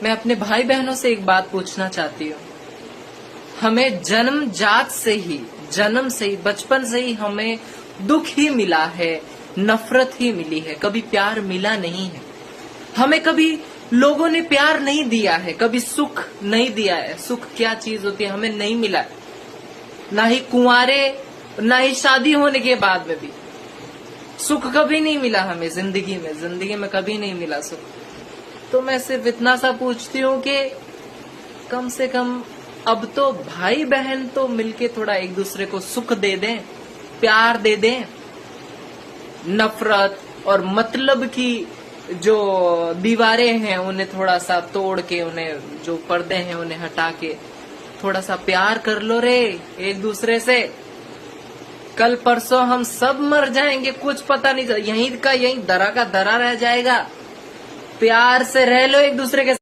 मैं अपने भाई बहनों से एक बात पूछना चाहती हूँ। हमें जन्मजात से ही, बचपन से ही हमें दुख ही मिला है, नफरत ही मिली है, कभी प्यार मिला नहीं है। हमें कभी लोगों ने प्यार नहीं दिया है, कभी सुख नहीं दिया है। सुख क्या चीज होती है हमें नहीं मिला, ना ही कुंवारे, ना ही शादी होने के बाद में भी सुख कभी नहीं मिला हमें। जिंदगी में कभी नहीं मिला सुख। तो मैं सिर्फ इतना सा पूछती हूँ कि कम से कम अब तो भाई बहन तो मिलके थोड़ा एक दूसरे को सुख दे दें, प्यार दे दें। नफरत और मतलब की जो दीवारें हैं उन्हें थोड़ा सा तोड़ के, उन्हें जो पर्दे हैं उन्हें हटा के थोड़ा सा प्यार कर लो रे एक दूसरे से। कल परसों हम सब मर जाएंगे, कुछ पता नहीं चल, यहीं का यहीं दरा का दरा रह जाएगा। प्यार से रह लो एक दूसरे के